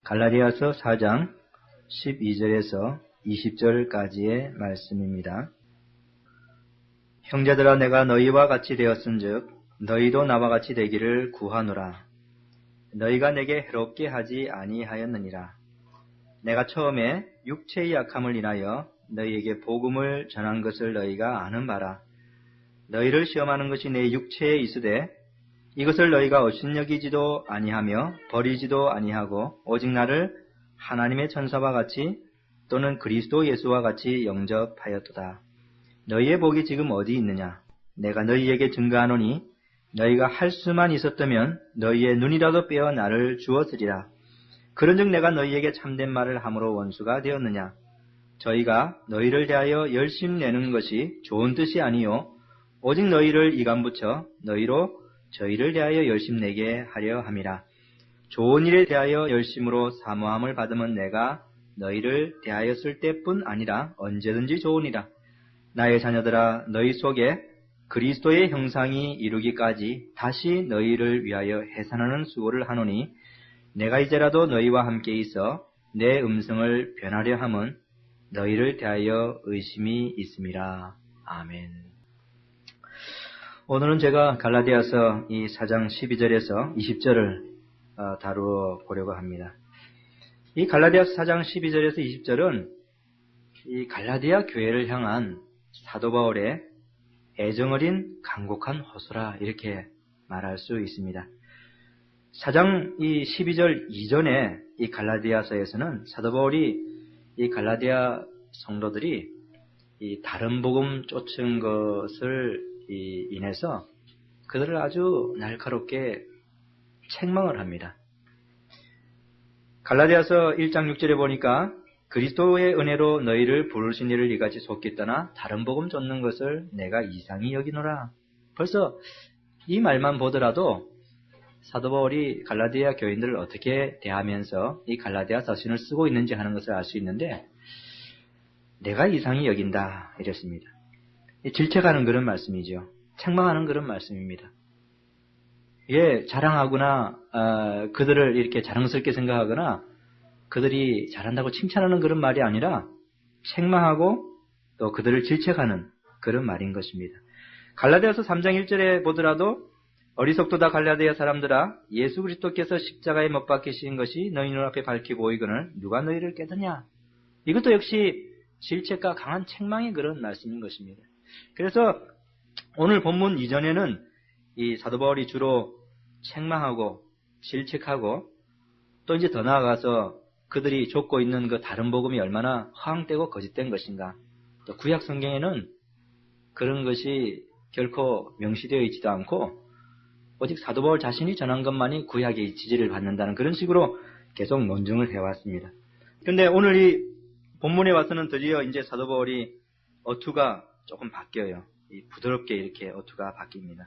갈라디아서 4장 12절에서 20절까지의 말씀입니다. 형제들아, 내가 너희와 같이 되었은즉 너희도 나와 같이 되기를 구하노라. 너희가 내게 해롭게 하지 아니하였느니라. 내가 처음에 육체의 약함을 인하여 너희에게 복음을 전한 것을 너희가 아는 바라. 너희를 시험하는 것이 내 육체에 있으되 이것을 너희가 업신여기지도 아니하며 버리지도 아니하고 오직 나를 하나님의 천사와 같이 또는 그리스도 예수와 같이 영접하였도다. 너희의 복이 지금 어디 있느냐? 내가 너희에게 증거하노니 너희가 할 수만 있었다면 너희의 눈이라도 빼어 나를 주었으리라. 그런즉 내가 너희에게 참된 말을 함으로 원수가 되었느냐? 저희가 너희를 대하여 열심 내는 것이 좋은 뜻이 아니요 오직 너희를 이간붙여 너희로 저희를 대하여 열심 내게 하려 함이라. 좋은 일에 대하여 열심으로 사모함을 받으면 내가 너희를 대하였을 때뿐 아니라 언제든지 좋으니라. 나의 자녀들아, 너희 속에 그리스도의 형상이 이루기까지 다시 너희를 위하여 해산하는 수고를 하노니 내가 이제라도 너희와 함께 있어 내 음성을 변하려 함은 너희를 대하여 의심이 있음이라. 아멘. 오늘은 제가 갈라디아서 이 4장 12절에서 20절을 다루어 보려고 합니다. 이 갈라디아서 4장 12절에서 20절은 이 갈라디아 교회를 향한 사도 바울의 애정어린 간곡한 호소라 이렇게 말할 수 있습니다. 4장 이 12절 이전에 이 갈라디아서에서는 사도 바울이 이 갈라디아 성도들이 이 다른 복음 쫓은 것을 인해서 그들을 아주 날카롭게 책망을 합니다. 갈라디아서 1장 6절에 보니까 그리스도의 은혜로 너희를 부르신 이를 이같이 속기 떠나 다른 복음 쫓는 것을 내가 이상히 여기노라. 벌써 이 말만 보더라도 사도 바울이 갈라디아 교인들을 어떻게 대하면서 이 갈라디아 서신을 쓰고 있는지 하는 것을 알 수 있는데 내가 이상히 여긴다 이랬습니다. 질책하는 그런 말씀이죠. 책망하는 그런 말씀입니다. 이게 자랑하거나 그들을 이렇게 자랑스럽게 생각하거나 그들이 잘한다고 칭찬하는 그런 말이 아니라 책망하고 또 그들을 질책하는 그런 말인 것입니다. 갈라디아서 3장 1절에 보더라도 어리석도다 갈라디아 사람들아, 예수 그리스도께서 십자가에 못 박히신 것이 너희 눈앞에 밝히 보이거늘 누가 너희를 깨드냐? 이것도 역시 질책과 강한 책망의 그런 말씀인 것입니다. 그래서 오늘 본문 이전에는 이 사도 바울이 주로 책망하고 질책하고 또 이제 더 나아가서 그들이 쫓고 있는 그 다른 복음이 얼마나 허황되고 거짓된 것인가. 또 구약 성경에는 그런 것이 결코 명시되어 있지도 않고 오직 사도 바울 자신이 전한 것만이 구약의 지지를 받는다는 그런 식으로 계속 논증을 해왔습니다. 그런데 오늘 이 본문에 와서는 드디어 이제 사도 바울이 어투가 조금 바뀌어요. 부드럽게 이렇게 어투가 바뀝니다.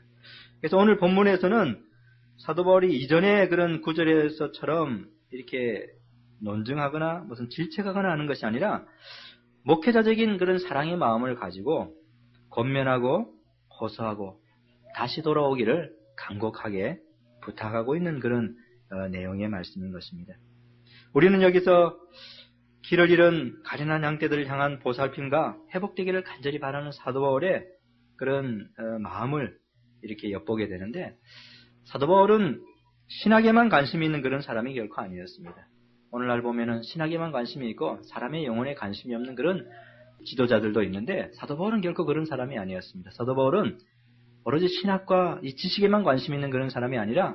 그래서 오늘 본문에서는 사도 바울이 이전의 그런 구절에서처럼 이렇게 논증하거나 무슨 질책하거나 하는 것이 아니라 목회자적인 그런 사랑의 마음을 가지고 권면하고 호소하고 다시 돌아오기를 간곡하게 부탁하고 있는 그런 내용의 말씀인 것입니다. 우리는 여기서 길을 잃은 가련한 양떼들을 향한 보살핌과 회복되기를 간절히 바라는 사도 바울의 그런 마음을 이렇게 엿보게 되는데 사도 바울은 신학에만 관심이 있는 그런 사람이 결코 아니었습니다. 오늘날 보면은 신학에만 관심이 있고 사람의 영혼에 관심이 없는 그런 지도자들도 있는데 사도 바울은 결코 그런 사람이 아니었습니다. 사도 바울은 오로지 신학과 이 지식에만 관심이 있는 그런 사람이 아니라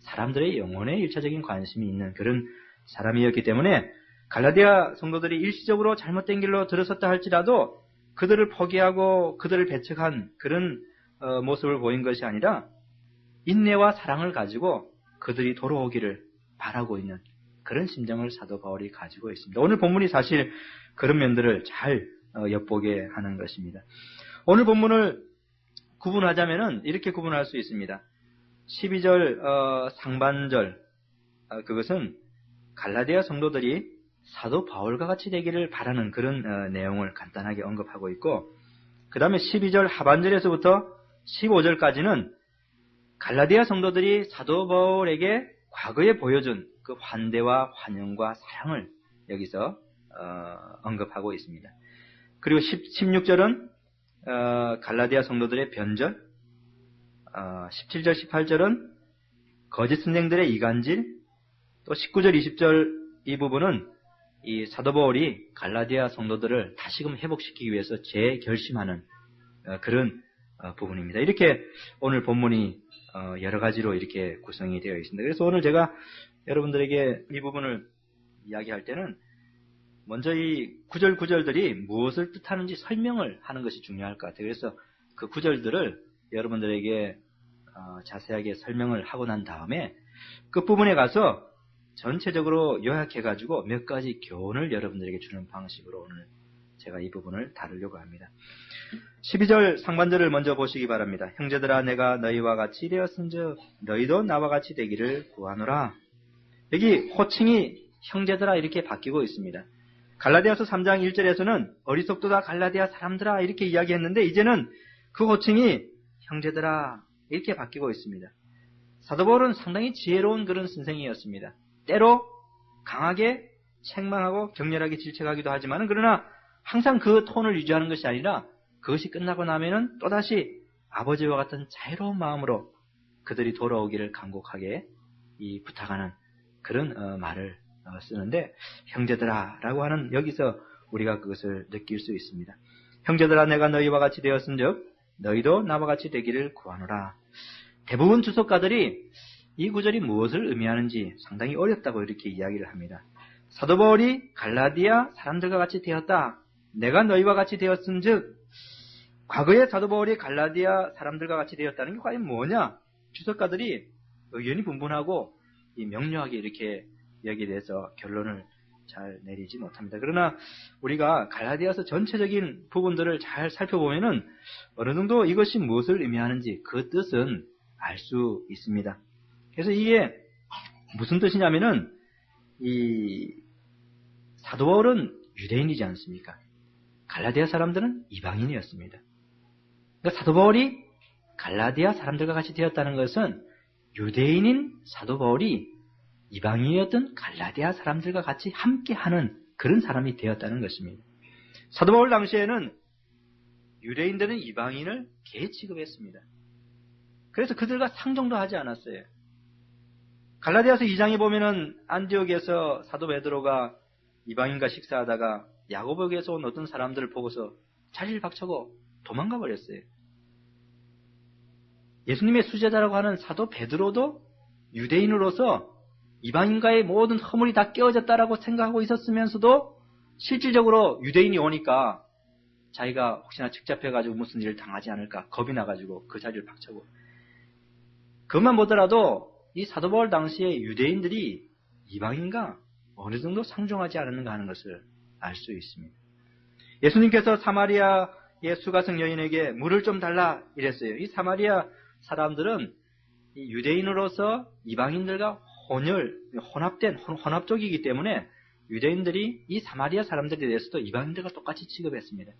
사람들의 영혼에 일차적인 관심이 있는 그런 사람이었기 때문에 갈라디아 성도들이 일시적으로 잘못된 길로 들어섰다 할지라도 그들을 포기하고 그들을 배척한 그런 모습을 보인 것이 아니라 인내와 사랑을 가지고 그들이 돌아오기를 바라고 있는 그런 심정을 사도 바울이 가지고 있습니다. 오늘 본문이 사실 그런 면들을 잘 엿보게 하는 것입니다. 오늘 본문을 구분하자면은 이렇게 구분할 수 있습니다. 12절 상반절 그것은 갈라디아 성도들이 사도 바울과 같이 되기를 바라는 그런 내용을 간단하게 언급하고 있고 그 다음에 12절 하반절에서부터 15절까지는 갈라디아 성도들이 사도 바울에게 과거에 보여준 그 환대와 환영과 사랑을 여기서 언급하고 있습니다. 그리고 16절은 갈라디아 성도들의 변절, 17절, 18절은 거짓 선생들의 이간질, 또 19절, 20절 이 부분은 이 사도 바울이 갈라디아 성도들을 다시금 회복시키기 위해서 재결심하는 그런 부분입니다. 이렇게 오늘 본문이 여러 가지로 이렇게 구성이 되어 있습니다. 그래서 오늘 제가 여러분들에게 이 부분을 이야기할 때는 먼저 이 구절들이 무엇을 뜻하는지 설명을 하는 것이 중요할 것 같아요. 그래서 그 구절들을 여러분들에게 자세하게 설명을 하고 난 다음에 끝부분에 가서 전체적으로 요약해가지고 몇 가지 교훈을 여러분들에게 주는 방식으로 오늘 제가 이 부분을 다루려고 합니다. 12절 상반절을 먼저 보시기 바랍니다. 형제들아 내가 너희와 같이 되었은즉 너희도 나와 같이 되기를 구하노라. 여기 호칭이 형제들아 이렇게 바뀌고 있습니다. 갈라디아서 3장 1절에서는 어리석도다 갈라디아 사람들아 이렇게 이야기했는데 이제는 그 호칭이 형제들아 이렇게 바뀌고 있습니다. 사도 바울은 상당히 지혜로운 그런 선생이었습니다. 때로 강하게 책망하고 격렬하게 질책하기도 하지만 그러나 항상 그 톤을 유지하는 것이 아니라 그것이 끝나고 나면은 또다시 아버지와 같은 자유로운 마음으로 그들이 돌아오기를 간곡하게 부탁하는 그런 말을 쓰는데 형제들아 라고 하는 여기서 우리가 그것을 느낄 수 있습니다. 형제들아 내가 너희와 같이 되었은즉 너희도 나와 같이 되기를 구하노라. 대부분 주석가들이 이 구절이 무엇을 의미하는지 상당히 어렵다고 이렇게 이야기를 합니다. 사도 바울이 갈라디아 사람들과 같이 되었다. 내가 너희와 같이 되었은즉 과거에 사도 바울이 갈라디아 사람들과 같이 되었다는 게 과연 뭐냐? 주석가들이 의견이 분분하고 명료하게 이렇게 여기에 대해서 결론을 잘 내리지 못합니다. 그러나 우리가 갈라디아서 전체적인 부분들을 잘 살펴보면은 어느 정도 이것이 무엇을 의미하는지 그 뜻은 알 수 있습니다. 그래서 이게 무슨 뜻이냐면은 이 사도 바울은 유대인이지 않습니까? 갈라디아 사람들은 이방인이었습니다. 그러니까 사도 바울이 갈라디아 사람들과 같이 되었다는 것은 유대인인 사도 바울이 이방인이었던 갈라디아 사람들과 같이 함께하는 그런 사람이 되었다는 것입니다. 사도 바울 당시에는 유대인들은 이방인을 개 취급했습니다. 그래서 그들과 상종도 하지 않았어요. 갈라디아서 2장에 보면은 안디옥에서 사도 베드로가 이방인과 식사하다가 야고보에게서 온 어떤 사람들을 보고서 자리를 박차고 도망가 버렸어요. 예수님의 수제자라고 하는 사도 베드로도 유대인으로서 이방인과의 모든 허물이 다 깨어졌다라고 생각하고 있었으면서도 실질적으로 유대인이 오니까 자기가 혹시나 직잡혀가지고 무슨 일을 당하지 않을까 겁이 나가지고 그 자리를 박차고 그것만 보더라도 이 사도 바울 당시에 유대인들이 이방인과 어느 정도 상종하지 않았는가 하는 것을 알 수 있습니다. 예수님께서 사마리아의 수가성 여인에게 물을 좀 달라 이랬어요. 이 사마리아 사람들은 이 유대인으로서 이방인들과 혼합족이기 때문에 유대인들이 이 사마리아 사람들에 대해서도 이방인들과 똑같이 취급했습니다.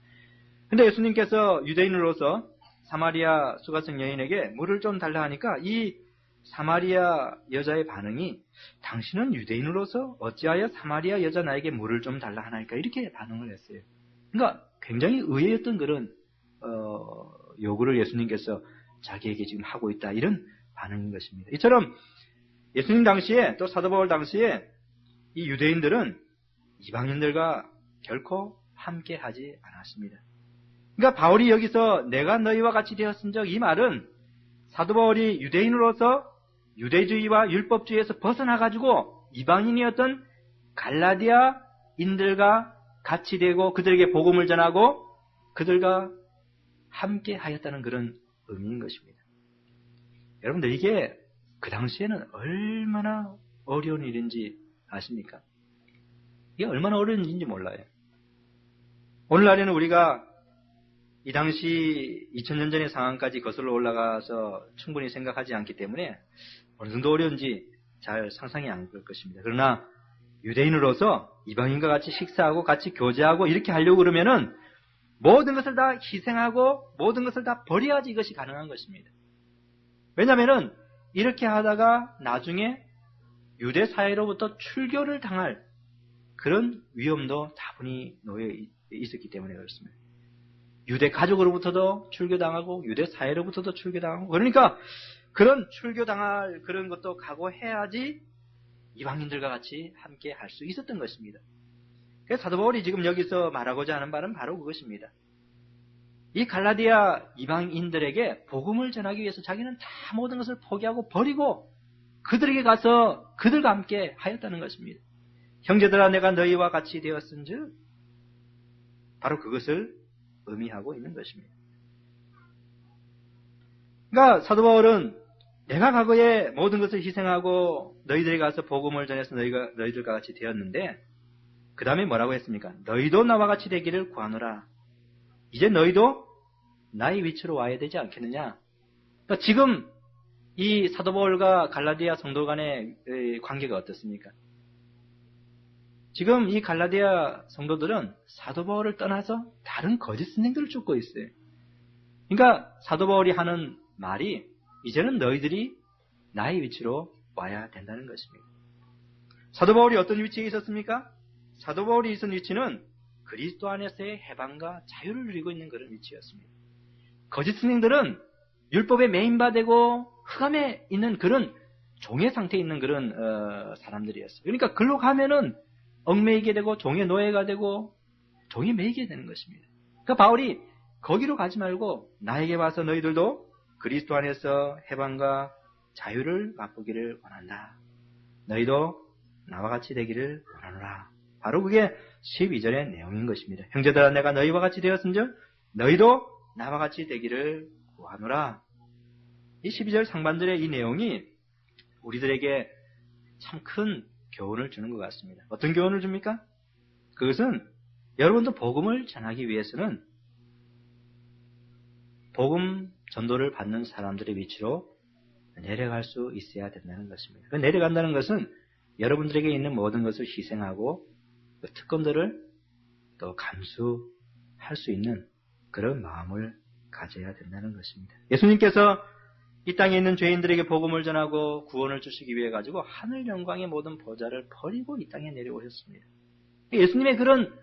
근데 예수님께서 유대인으로서 사마리아 수가성 여인에게 물을 좀 달라 하니까 이 사마리아 여자의 반응이 당신은 유대인으로서 어찌하여 사마리아 여자 나에게 물을 좀 달라 하나이까 이렇게 반응을 했어요. 그러니까 굉장히 의외였던 그런 요구를 예수님께서 자기에게 지금 하고 있다 이런 반응인 것입니다. 이처럼 예수님 당시에 또 사도 바울 당시에 이 유대인들은 이방인들과 결코 함께하지 않았습니다. 그러니까 바울이 여기서 내가 너희와 같이 되었은즉 이 말은 사도 바울이 유대인으로서 유대주의와 율법주의에서 벗어나가지고 이방인이었던 갈라디아인들과 같이 되고 그들에게 복음을 전하고 그들과 함께 하였다는 그런 의미인 것입니다. 여러분들 이게 그 당시에는 얼마나 어려운 일인지 아십니까? 이게 얼마나 어려운 일인지 몰라요. 오늘날에는 우리가 이 당시 2000년 전의 상황까지 거슬러 올라가서 충분히 생각하지 않기 때문에 어느 정도 어려운지 잘 상상이 안 될 것입니다. 그러나 유대인으로서 이방인과 같이 식사하고 같이 교제하고 이렇게 하려고 그러면은 모든 것을 다 희생하고 모든 것을 다 버려야지 이것이 가능한 것입니다. 왜냐하면은 이렇게 하다가 나중에 유대 사회로부터 출교를 당할 그런 위험도 다분히 놓여 있었기 때문에 그렇습니다. 유대 가족으로부터도 출교당하고 유대 사회로부터도 출교당하고 그러니까 그런 출교당할 그런 것도 각오해야지 이방인들과 같이 함께 할 수 있었던 것입니다. 그래서 사도 바울이 지금 여기서 말하고자 하는 바는 바로 그것입니다. 이 갈라디아 이방인들에게 복음을 전하기 위해서 자기는 다 모든 것을 포기하고 버리고 그들에게 가서 그들과 함께 하였다는 것입니다. 형제들아 내가 너희와 같이 되었은즉 바로 그것을 의미하고 있는 것입니다. 그러니까 사도 바울은 내가 과거에 모든 것을 희생하고 너희들이 가서 복음을 전해서 너희들과 같이 되었는데 그 다음에 뭐라고 했습니까? 너희도 나와 같이 되기를 구하노라. 이제 너희도 나의 위치로 와야 되지 않겠느냐? 그러니까 지금 이 사도 바울과 갈라디아 성도 간의 관계가 어떻습니까? 지금 이 갈라디아 성도들은 사도 바울을 떠나서 다른 거짓 선생들을 쫓고 있어요. 그러니까 사도 바울이 하는 말이 이제는 너희들이 나의 위치로 와야 된다는 것입니다. 사도 바울이 어떤 위치에 있었습니까? 사도 바울이 있은 위치는 그리스도 안에서의 해방과 자유를 누리고 있는 그런 위치였습니다. 거짓 스님들은 율법에 매인바되고 흑암에 있는 그런 종의 상태에 있는 그런 사람들이었어요. 그러니까 글로 가면은 얽매이게 되고 종의 노예가 되고 종에 매이게 되는 것입니다. 그러니까 바울이 거기로 가지 말고 나에게 와서 너희들도 그리스도 안에서 해방과 자유를 맛보기를 원한다. 너희도 나와 같이 되기를 원하노라. 바로 그게 12절의 내용인 것입니다. 형제들아 내가 너희와 같이 되었은즉 너희도 나와 같이 되기를 구하노라. 이 12절 상반절의 이 내용이 우리들에게 참 큰 교훈을 주는 것 같습니다. 어떤 교훈을 줍니까? 그것은 여러분도 복음을 전하기 위해서는 복음 전도를 받는 사람들의 위치로 내려갈 수 있어야 된다는 것입니다. 내려간다는 것은 여러분들에게 있는 모든 것을 희생하고 그 특권들을 또 감수할 수 있는 그런 마음을 가져야 된다는 것입니다. 예수님께서 이 땅에 있는 죄인들에게 복음을 전하고 구원을 주시기 위해 가지고 하늘 영광의 모든 보좌를 버리고 이 땅에 내려오셨습니다. 예수님의 그런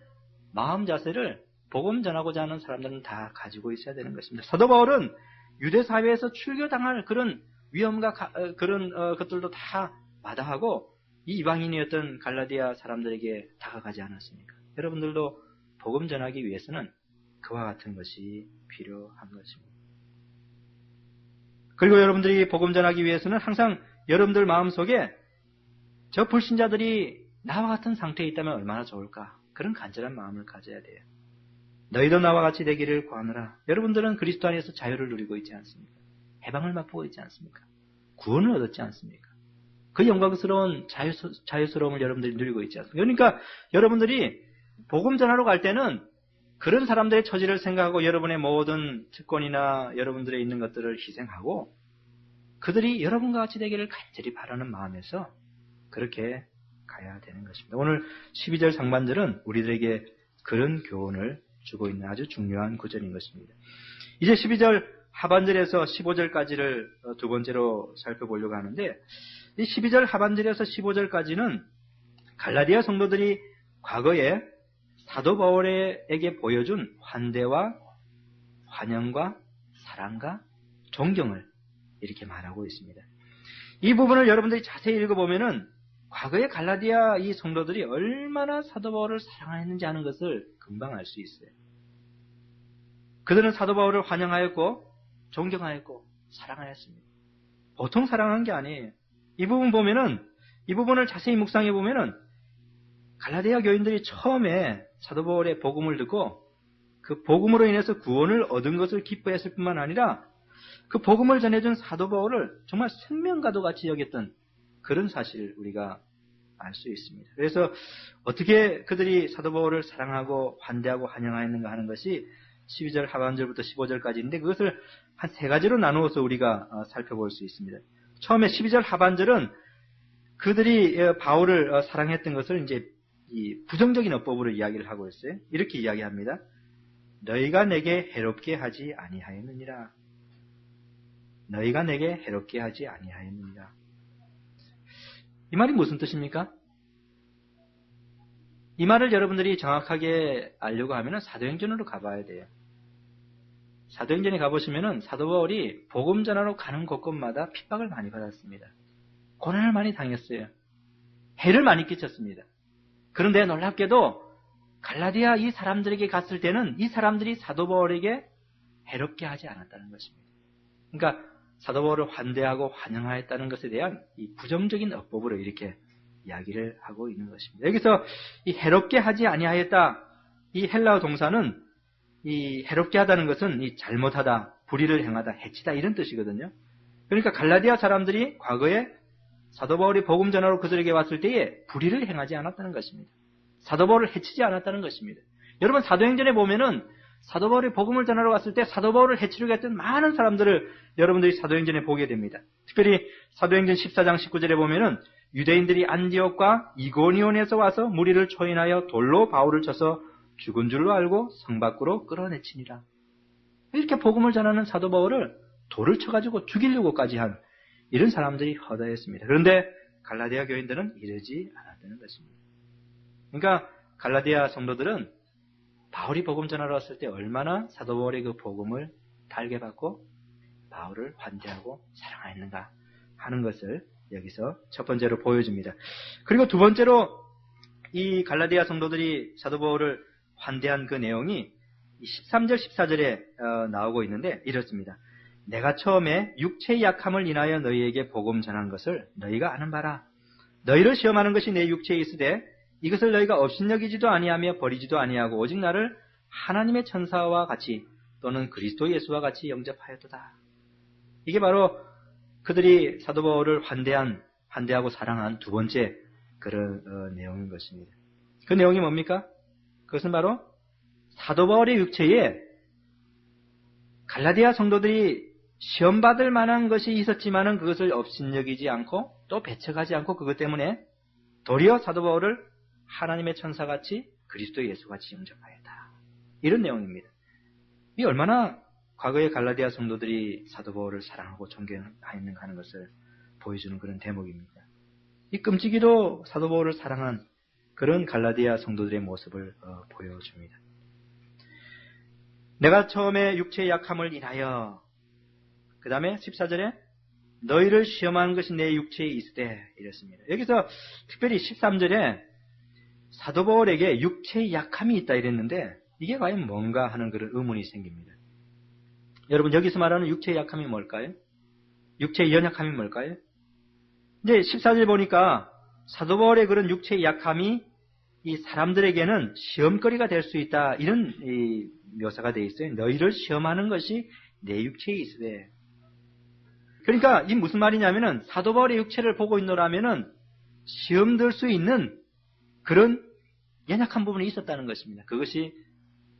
마음 자세를 복음 전하고자 하는 사람들은 다 가지고 있어야 되는 것입니다. 사도 바울은 유대 사회에서 출교당할 그런 위험과 그런 것들도 다 마다하고 이 이방인이었던 갈라디아 사람들에게 다가가지 않았습니까? 여러분들도 복음 전하기 위해서는 그와 같은 것이 필요한 것입니다. 그리고 여러분들이 복음 전하기 위해서는 항상 여러분들 마음속에 저 불신자들이 나와 같은 상태에 있다면 얼마나 좋을까? 그런 간절한 마음을 가져야 돼요. 너희도 나와 같이 되기를 구하노라. 여러분들은 그리스도 안에서 자유를 누리고 있지 않습니까? 해방을 맛보고 있지 않습니까? 구원을 얻었지 않습니까? 그 영광스러운 자유스러움을 여러분들이 누리고 있지 않습니까? 그러니까 여러분들이 복음 전하러 갈 때는 그런 사람들의 처지를 생각하고 여러분의 모든 특권이나 여러분들의 있는 것들을 희생하고 그들이 여러분과 같이 되기를 간절히 바라는 마음에서 그렇게 가야 되는 것입니다. 오늘 12절 상반절은 우리들에게 그런 교훈을 주고 있는 아주 중요한 구절인 것입니다. 이제 12절 하반절에서 15절까지를 두 번째로 살펴보려고 하는데 이 12절 하반절에서 15절까지는 갈라디아 성도들이 과거에 사도 바울에게 보여준 환대와 환영과 사랑과 존경을 이렇게 말하고 있습니다. 이 부분을 여러분들이 자세히 읽어보면은 과거에 갈라디아 이 성도들이 얼마나 사도 바울을 사랑했는지 하는 것을 금방 알 수 있어요. 그들은 사도 바울을 환영하였고 존경하였고 사랑하였습니다. 보통 사랑한 게 아니에요. 이 부분 보면은 이 부분을 자세히 묵상해 보면은 갈라디아 교인들이 처음에 사도 바울의 복음을 듣고 그 복음으로 인해서 구원을 얻은 것을 기뻐했을 뿐만 아니라 그 복음을 전해준 사도 바울을 정말 생명과도 같이 여겼던 그런 사실을 우리가 알 수 있습니다. 그래서 어떻게 그들이 사도 바울을 사랑하고 환대하고 환영하였는가 하는 것이 12절 하반절부터 15절까지인데 그것을 한 세 가지로 나누어서 우리가 살펴볼 수 있습니다. 처음에 12절 하반절은 그들이 바울을 사랑했던 것을 이제 이 부정적인 어법으로 이야기를 하고 있어요. 이렇게 이야기합니다. 너희가 내게 해롭게 하지 아니하였느니라. 너희가 내게 해롭게 하지 아니하였느니라. 이 말이 무슨 뜻입니까? 이 말을 여러분들이 정확하게 알려고 하면 사도행전으로 가봐야 돼요. 사도행전에 가보시면은 사도 바울이 복음 전하러 가는 곳곳마다 핍박을 많이 받았습니다. 고난을 많이 당했어요. 해를 많이 끼쳤습니다. 그런데 놀랍게도 갈라디아 이 사람들에게 갔을 때는 이 사람들이 사도 바울에게 해롭게 하지 않았다는 것입니다. 그러니까 사도 바울을 환대하고 환영하였다는 것에 대한 이 부정적인 어법으로 이렇게 이야기를 하고 있는 것입니다. 여기서 이 해롭게 하지 아니하였다, 이 헬라어 동사는 이 해롭게 하다는 것은 이 잘못하다, 불의를 행하다, 해치다 이런 뜻이거든요. 그러니까 갈라디아 사람들이 과거에 사도 바울이 복음 전하러 그들에게 왔을 때에 불의를 행하지 않았다는 것입니다. 사도 바울을 해치지 않았다는 것입니다. 여러분 사도행전에 보면은 사도 바울이 복음을 전하러 왔을 때 사도 바울을 해치려고 했던 많은 사람들을 여러분들이 사도행전에 보게 됩니다. 특별히 사도행전 14장 19절에 보면은 유대인들이 안디옥과 이고니온에서 와서 무리를 초인하여 돌로 바울을 쳐서 죽은 줄로 알고 성 밖으로 끌어내치니라. 이렇게 복음을 전하는 사도 바울을 돌을 쳐가지고 죽이려고까지 한 이런 사람들이 허다했습니다. 그런데 갈라디아 교인들은 이러지 않았다는 것입니다. 그러니까 갈라디아 성도들은 바울이 복음 전하러 왔을 때 얼마나 사도 바울의 그 복음을 달게 받고 바울을 환대하고 사랑하였는가 하는 것을 여기서 첫 번째로 보여줍니다. 그리고 두 번째로 이 갈라디아 성도들이 사도 바울을 환대한 그 내용이 13절 14절에 나오고 있는데 이렇습니다. 내가 처음에 육체의 약함을 인하여 너희에게 복음 전한 것을 너희가 아는 바라. 너희를 시험하는 것이 내 육체에 있으되 이것을 너희가 업신여기지도 아니하며 버리지도 아니하고 오직 나를 하나님의 천사와 같이 또는 그리스도 예수와 같이 영접하였도다. 이게 바로 그들이 사도 바울을 환대하고 사랑한 두 번째 그런 내용인 것입니다. 그 내용이 뭡니까? 그것은 바로 사도 바울의 육체에 갈라디아 성도들이 시험받을 만한 것이 있었지만은 그것을 업신여기지 않고 또 배척하지 않고 그것 때문에 도리어 사도 바울을 하나님의 천사같이 그리스도 예수같이 영접하였다. 이런 내용입니다. 이 얼마나 과거의 갈라디아 성도들이 사도 바울을 사랑하고 존경하였는가 하는 것을 보여주는 그런 대목입니다. 이 끔찍이도 사도 바울을 사랑한 그런 갈라디아 성도들의 모습을 보여줍니다. 내가 처음에 육체의 약함을 인하여 그 다음에 14절에 너희를 시험하는 것이 내 육체에 있으되 이랬습니다. 여기서 특별히 13절에 사도 바울에게 육체의 약함이 있다 이랬는데 이게 과연 뭔가 하는 그런 의문이 생깁니다. 여러분 여기서 말하는 육체의 약함이 뭘까요? 육체의 연약함이 뭘까요? 이제 14절 보니까 사도 바울의 그런 육체의 약함이 이 사람들에게는 시험거리가 될 수 있다 이런 이 묘사가 되어 있어요. 너희를 시험하는 것이 내 육체에 있으되. 그러니까 이 무슨 말이냐면은 사도 바울의 육체를 보고 있노라면은 시험 들 수 있는 그런 연약한 부분이 있었다는 것입니다. 그것이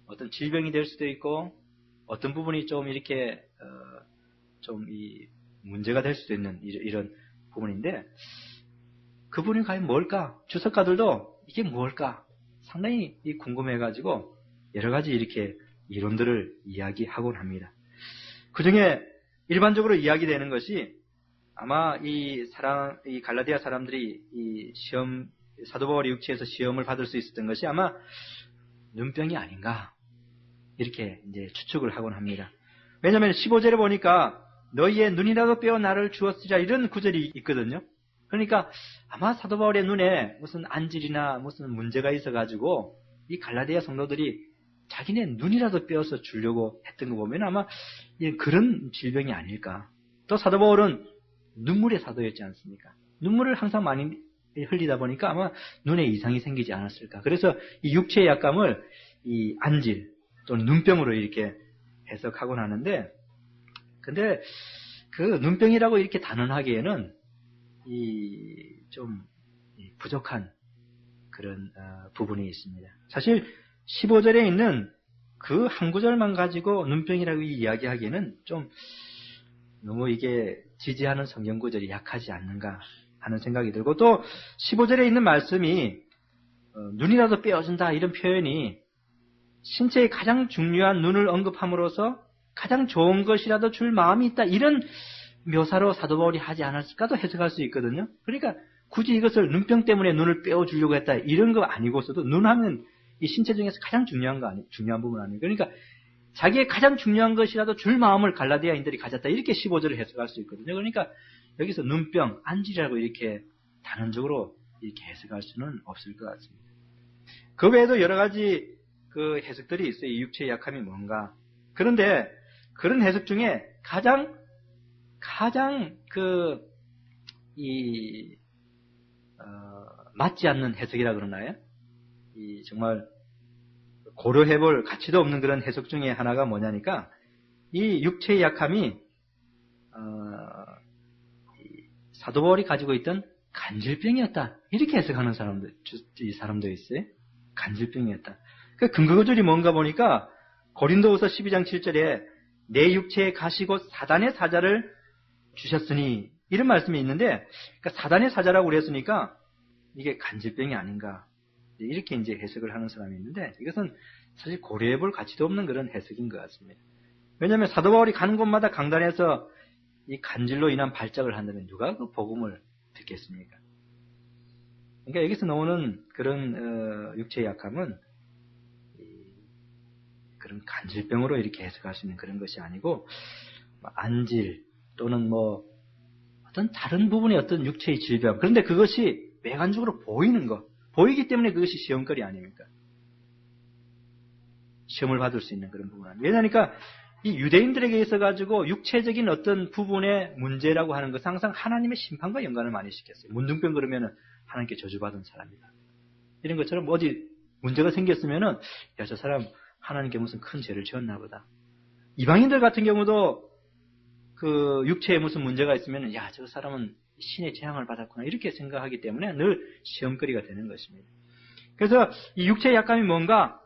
어떤 질병이 될 수도 있고 어떤 부분이 좀 이렇게 좀 이 문제가 될 수도 있는 이런 부분인데 그 부분이 과연 뭘까? 주석가들도 이게 뭘까? 상당히 궁금해가지고 여러 가지 이렇게 이론들을 이야기하곤 합니다. 그 중에 일반적으로 이야기되는 것이 아마 이 갈라디아 사람들이 이 시험, 사도 바울의 육체에서 시험을 받을 수 있었던 것이 아마 눈병이 아닌가. 이렇게 이제 추측을 하곤 합니다. 왜냐하면 15절에 보니까 너희의 눈이라도 빼어 나를 주었으리라 이런 구절이 있거든요. 그러니까 아마 사도 바울의 눈에 무슨 안질이나 무슨 문제가 있어가지고 이 갈라디아 성도들이 자기네 눈이라도 빼어서 주려고 했던 거 보면 아마 그런 질병이 아닐까. 또 사도 바울은 눈물의 사도였지 않습니까? 눈물을 항상 많이 흘리다 보니까 아마 눈에 이상이 생기지 않았을까. 그래서 이 육체의 약감을 이 안질 또는 눈병으로 이렇게 해석하곤 하는데, 근데 그 눈병이라고 이렇게 단언하기에는 좀 부족한 그런 부분이 있습니다. 사실 15절에 있는 그 한 구절만 가지고 눈병이라고 이야기하기에는 좀 너무 이게 지지하는 성경 구절이 약하지 않는가 하는 생각이 들고, 또 15절에 있는 말씀이 눈이라도 빼어준다 이런 표현이 신체의 가장 중요한 눈을 언급함으로써 가장 좋은 것이라도 줄 마음이 있다 이런 묘사로 사도 바울이 하지 않았을까도 해석할 수 있거든요. 그러니까 굳이 이것을 눈병 때문에 눈을 빼어주려고 했다. 이런 거 아니고서도 눈하면 이 신체 중에서 가장 중요한 중요한 부분 아니에요. 그러니까 자기의 가장 중요한 것이라도 줄 마음을 갈라디아인들이 가졌다. 이렇게 15절을 해석할 수 있거든요. 그러니까 여기서 눈병, 안질이라고 이렇게 단언적으로 이렇게 해석할 수는 없을 것 같습니다. 그 외에도 여러 가지 그 해석들이 있어요. 이 육체의 약함이 뭔가. 그런데 그런 해석 중에 가장 맞지 않는 해석이라 그러나요? 정말 고려해볼 가치도 없는 그런 해석 중에 하나가 뭐냐니까 이 육체의 약함이 사도 바울이 가지고 있던 간질병이었다. 이렇게 해석하는 사람도 있어요. 간질병이었다. 그 근거절이 뭔가 보니까 고린도후서 12장 7절에 내 육체에 가시고 사단의 사자를 주셨으니 이런 말씀이 있는데 그러니까 사단의 사자라고 그랬으니까 이게 간질병이 아닌가 이렇게 이제 해석을 하는 사람이 있는데 이것은 사실 고려해볼 가치도 없는 그런 해석인 것 같습니다. 왜냐하면 사도 바울이 가는 곳마다 강단에서 이 간질로 인한 발작을 한다면 누가 그 복음을 듣겠습니까? 그러니까 여기서 나오는 그런 육체의 약함은 그런 간질병으로 이렇게 해석할 수 있는 그런 것이 아니고 안질 또는 어떤 다른 부분의 어떤 육체의 질병 그런데 그것이 외관적으로 보이는 것 보이기 때문에 그것이 시험거리 아닙니까? 시험을 받을 수 있는 그런 부분 아닙니까? 왜냐하니까 이 유대인들에게 있어가지고 육체적인 어떤 부분의 문제라고 하는 것은 항상 하나님의 심판과 연관을 많이 시켰어요. 문둥병 그러면은 하나님께 저주받은 사람이다. 이런 것처럼 어디 문제가 생겼으면은 야, 저 사람 하나님께 무슨 큰 죄를 지었나 보다. 이방인들 같은 경우도 그 육체에 무슨 문제가 있으면은 야, 저 사람은 신의 재앙을 받았구나. 이렇게 생각하기 때문에 늘 시험거리가 되는 것입니다. 그래서 이 육체의 약함이 뭔가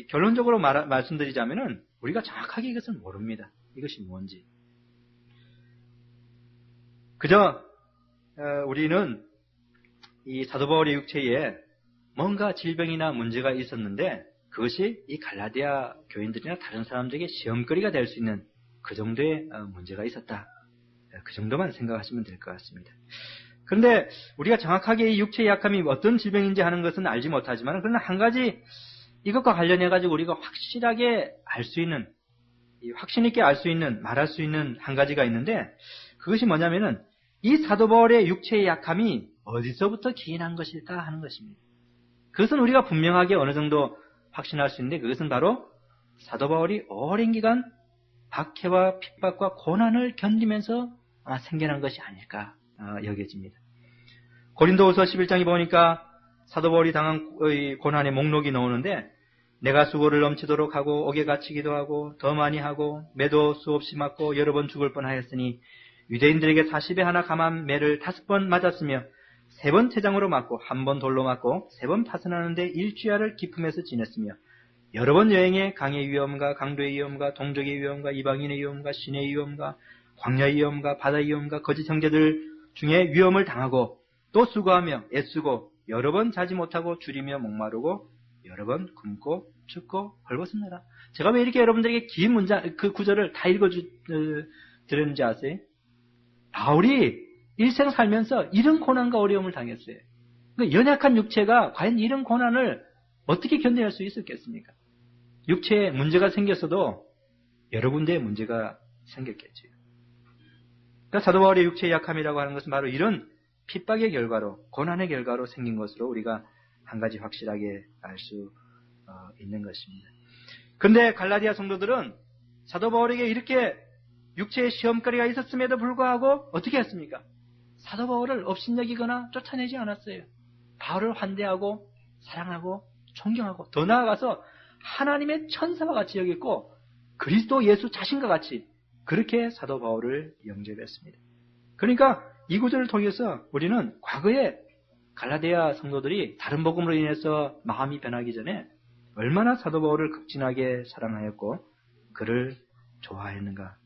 결론적으로 말씀드리자면은 우리가 정확하게 이것은 모릅니다. 이것이 뭔지. 그저 우리는 이 사도 바울의 육체에 뭔가 질병이나 문제가 있었는데 그것이 이 갈라디아 교인들이나 다른 사람들에게 시험거리가 될 수 있는 그 정도의 문제가 있었다. 그 정도만 생각하시면 될 것 같습니다. 그런데 우리가 정확하게 이 육체의 약함이 어떤 질병인지 하는 것은 알지 못하지만 그러나 한 가지 이것과 관련해가지고 우리가 확실하게 알 수 있는 확신 있게 알 수 있는 말할 수 있는 한 가지가 있는데 그것이 뭐냐면은 이 사도 바울의 육체의 약함이 어디서부터 기인한 것일까 하는 것입니다. 그것은 우리가 분명하게 어느 정도 확신할 수 있는데 그것은 바로 사도 바울이 오랜 기간 박해와 핍박과 고난을 견디면서 생겨난 것이 아닐까 여겨집니다. 고린도후서 11장에 보니까 사도 바울이 당한 고난의 목록이 나오는데 내가 수고를 넘치도록 하고 옥에 갇히기도 하고 더 많이 하고 매도 수없이 맞고 여러 번 죽을 뻔하였으니 유대인들에게 40에 하나 감한 매를 5번 맞았으며 3번 태장으로 맞고 1번 돌로 맞고 3번 파선하는데 일주야를 기품에서 지냈으며 여러 번 여행에 강의 위험과 강도의 위험과 동족의 위험과 이방인의 위험과 신의 위험과 광야의 위험과 바다의 위험과 거짓 형제들 중에 위험을 당하고 또 수고하며 애쓰고 여러 번 자지 못하고 줄이며 목마르고 여러 번 굶고 춥고 벌벗습니다. 제가 왜 이렇게 여러분들에게 긴 문장 그 구절을 다 읽어드렸는지 아세요? 바울이 일생 살면서 이런 고난과 어려움을 당했어요. 그러니까 연약한 육체가 과연 이런 고난을 어떻게 견뎌낼 수 있었겠습니까? 육체에 문제가 생겼어도 여러 군데에 문제가 생겼겠지요. 그러니까 사도 바울의 육체의 약함이라고 하는 것은 바로 이런 핍박의 결과로 고난의 결과로 생긴 것으로 우리가 한 가지 확실하게 알 수 있는 것입니다. 그런데 갈라디아 성도들은 사도 바울에게 이렇게 육체의 시험거리가 있었음에도 불구하고 어떻게 했습니까? 사도 바울을 업신여기거나 쫓아내지 않았어요. 바울을 환대하고 사랑하고 존경하고 더 나아가서 하나님의 천사와 같이 여겼고 그리스도 예수 자신과 같이 그렇게 사도 바울을 영접했습니다. 그러니까 이 구절을 통해서 우리는 과거에 갈라디아 성도들이 다른 복음으로 인해서 마음이 변하기 전에 얼마나 사도 바울을 극진하게 사랑하였고 그를 좋아했는가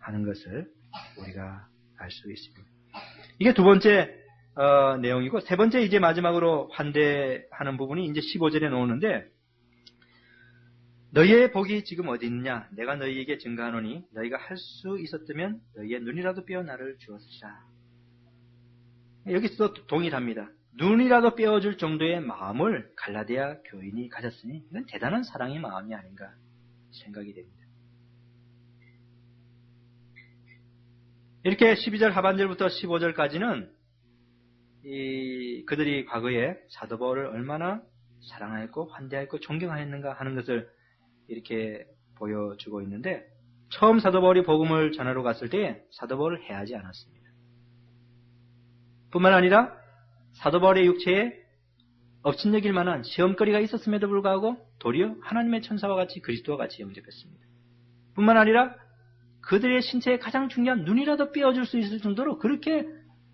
하는 것을 우리가 알 수 있습니다. 이게 두 번째 내용이고 세 번째 이제 마지막으로 환대하는 부분이 이제 15절에 나오는데 너희의 복이 지금 어디 있느냐? 내가 너희에게 증거하노니 너희가 할 수 있었다면 너희의 눈이라도 빼어 나를 주었으리라. 여기서 동일합니다. 눈이라도 빼어줄 정도의 마음을 갈라디아 교인이 가졌으니 이건 대단한 사랑의 마음이 아닌가 생각이 됩니다. 이렇게 12절 하반절부터 15절까지는 그들이 과거에 사도 바울을 얼마나 사랑하였고 환대하였고 존경하였는가 하는 것을 이렇게 보여주고 있는데, 처음 사도 바울이 복음을 전하러 갔을 때 사도 바울을 해하지 않았습니다. 뿐만 아니라 사도 바울의 육체에 업신여길 만한 시험거리가 있었음에도 불구하고 도리어 하나님의 천사와 같이 그리스도와 같이 영접했습니다. 뿐만 아니라 그들의 신체에 가장 중요한 눈이라도 떼어줄 수 있을 정도로 그렇게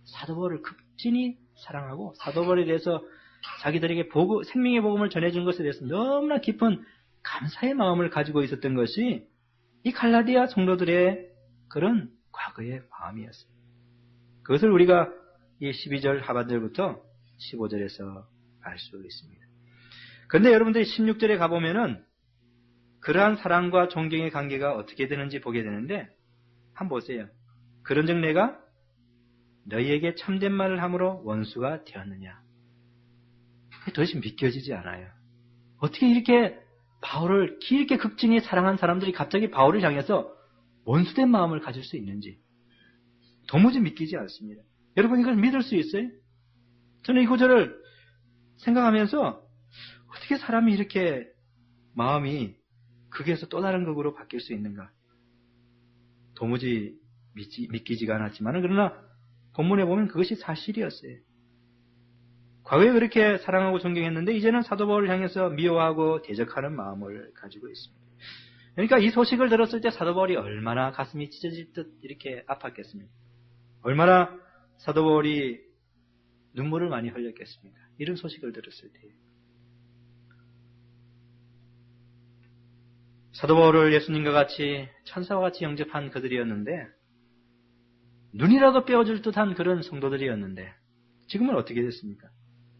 사도 바울을 극진히 사랑하고 사도 바울에 대해서 자기들에게 생명의 복음을 전해준 것에 대해서 너무나 깊은 감사의 마음을 가지고 있었던 것이 이 갈라디아 성도들의 그런 과거의 마음이었습니다. 그것을 우리가 이 12절 하반절부터 15절에서 알 수 있습니다. 그런데 여러분들이 16절에 가보면은 그러한 사랑과 존경의 관계가 어떻게 되는지 보게 되는데, 한번 보세요. 그런즉 내가 너희에게 참된 말을 함으로 원수가 되었느냐. 더 이상 믿겨지지 않아요. 어떻게 이렇게 바울을 길게 극진히 사랑한 사람들이 갑자기 바울을 향해서 원수된 마음을 가질 수 있는지 도무지 믿기지 않습니다. 여러분, 이걸 믿을 수 있어요? 저는 이 구절을 생각하면서 어떻게 사람이 이렇게 마음이 극에서 또 다른 극으로 바뀔 수 있는가? 도무지 믿기지가 않았지만, 그러나 본문에 보면 그것이 사실이었어요. 과거에 그렇게 사랑하고 존경했는데 이제는 사도 바울을 향해서 미워하고 대적하는 마음을 가지고 있습니다. 그러니까 이 소식을 들었을 때 사도 바울이 얼마나 가슴이 찢어질 듯 이렇게 아팠겠습니까? 얼마나 사도 바울이 눈물을 많이 흘렸겠습니까? 이런 소식을 들었을 때. 사도 바울을 예수님과 같이 천사와 같이 영접한 그들이었는데, 눈이라도 빼어줄 듯한 그런 성도들이었는데 지금은 어떻게 됐습니까?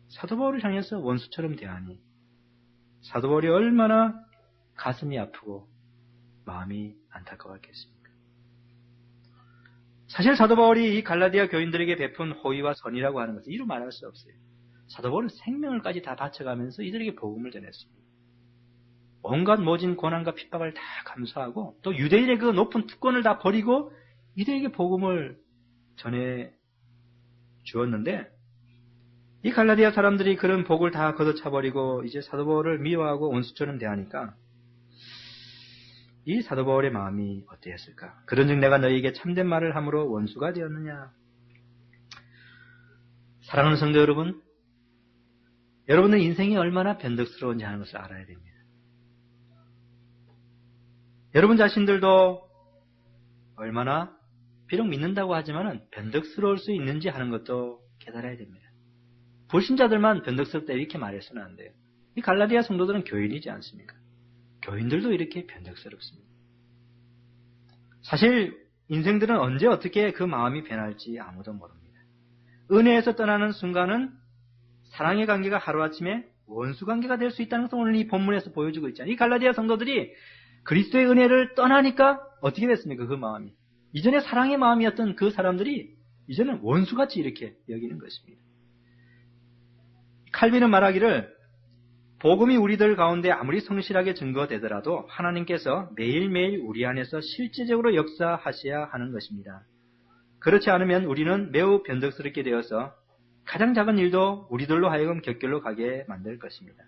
사도 바울을 향해서 원수처럼 대하니 사도 바울이 얼마나 가슴이 아프고 마음이 안타까웠겠습니까? 사실 사도 바울이 이 갈라디아 교인들에게 베푼 호의와 선이라고 하는 것은 이루 말할 수 없어요. 사도 바울은 생명을까지 다 바쳐가면서 이들에게 복음을 전했습니다. 온갖 모진 고난과 핍박을 다 감수하고 또 유대인의 그 높은 특권을 다 버리고 이들에게 복음을 전해 주었는데, 이 갈라디아 사람들이 그런 복을 다 걷어차버리고 이제 사도 바울을 미워하고 원수처럼 대하니까 이 사도 바울의 마음이 어떠했을까? 그런즉 내가 너희에게 참된 말을 함으로 원수가 되었느냐? 사랑하는 성도 여러분, 여러분은 인생이 얼마나 변덕스러운지 하는 것을 알아야 됩니다. 여러분 자신들도 얼마나 비록 믿는다고 하지만 변덕스러울 수 있는지 하는 것도 깨달아야 됩니다. 불신자들만 변덕스럽다 이렇게 말해서는 안 돼요. 이 갈라디아 성도들은 교인이지 않습니까? 교인들도 이렇게 변덕스럽습니다. 사실 인생들은 언제 어떻게 그 마음이 변할지 아무도 모릅니다. 은혜에서 떠나는 순간은 사랑의 관계가 하루아침에 원수 관계가 될 수 있다는 것을 오늘 이 본문에서 보여주고 있잖아요. 이 갈라디아 성도들이 그리스도의 은혜를 떠나니까 어떻게 됐습니까? 그 마음이. 이전에 사랑의 마음이었던 그 사람들이 이제는 원수같이 이렇게 여기는 것입니다. 칼빈은 말하기를 복음이 우리들 가운데 아무리 성실하게 증거되더라도 하나님께서 매일매일 우리 안에서 실제적으로 역사하셔야 하는 것입니다. 그렇지 않으면 우리는 매우 변덕스럽게 되어서 가장 작은 일도 우리들로 하여금 격결로 가게 만들 것입니다.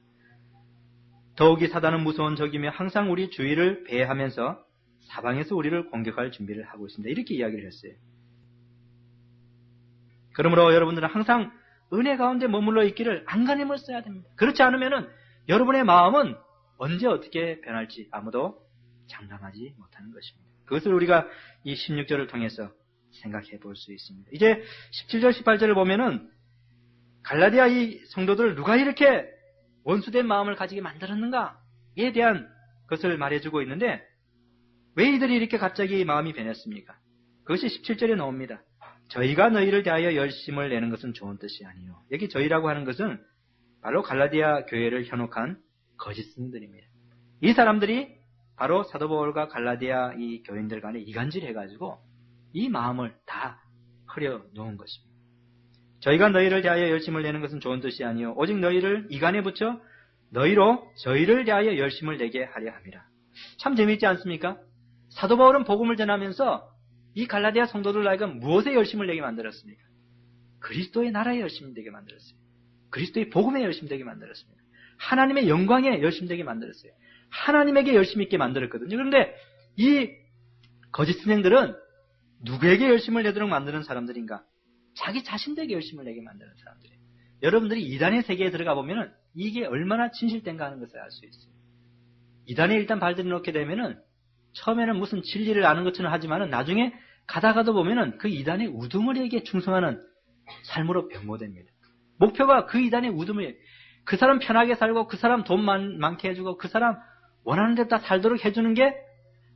더욱이 사단은 무서운 적이며 항상 우리 주위를 배회하면서 사방에서 우리를 공격할 준비를 하고 있습니다. 이렇게 이야기를 했어요. 그러므로 여러분들은 항상 은혜 가운데 머물러 있기를 안간힘을 써야 됩니다. 그렇지 않으면 여러분의 마음은 언제 어떻게 변할지 아무도 장담하지 못하는 것입니다. 그것을 우리가 이 16절을 통해서 생각해 볼 수 있습니다. 이제 17절, 18절을 보면은 갈라디아 이 성도들 누가 이렇게 원수된 마음을 가지게 만들었는가에 대한 것을 말해주고 있는데, 왜 이들이 이렇게 갑자기 마음이 변했습니까? 그것이 17절에 나옵니다. 저희가 너희를 대하여 열심을 내는 것은 좋은 뜻이 아니요. 여기 저희라고 하는 것은 바로 갈라디아 교회를 현혹한 거짓 스님들입니다. 이 사람들이 바로 사도 바울과 갈라디아 이 교인들 간에 이간질 해가지고 이 마음을 다 흐려 놓은 것입니다. 저희가 너희를 대하여 열심을 내는 것은 좋은 뜻이 아니요 오직 너희를 이간에 붙여 너희로 저희를 대하여 열심을 내게 하려 함이라. 참 재미있지 않습니까? 사도 바울은 복음을 전하면서 이 갈라디아 성도들 하여금 무엇에 열심을 내게 만들었습니까? 그리스도의 나라에 열심히 되게 만들었어요. 그리스도의 복음에 열심히 되게 만들었습니다. 하나님의 영광에 열심히 되게 만들었어요. 하나님에게 열심히 있게 만들었거든요. 그런데 이 거짓 선생들은 누구에게 열심을 내도록 만드는 사람들인가? 자기 자신들에게 열심을 내게 만드는 사람들이에요. 여러분들이 이단의 세계에 들어가 보면 이게 얼마나 진실된가 하는 것을 알 수 있어요. 이단에 일단 발들여 놓게 되면은 처음에는 무슨 진리를 아는 것처럼 하지만은 나중에 가다가도 보면은 그 이단의 우두머리에게 충성하는 삶으로 변모됩니다. 목표가 그 이단의 우두머리, 그 사람 편하게 살고 그 사람 돈 많게 해주고 그 사람 원하는 대로 다 살도록 해주는 게,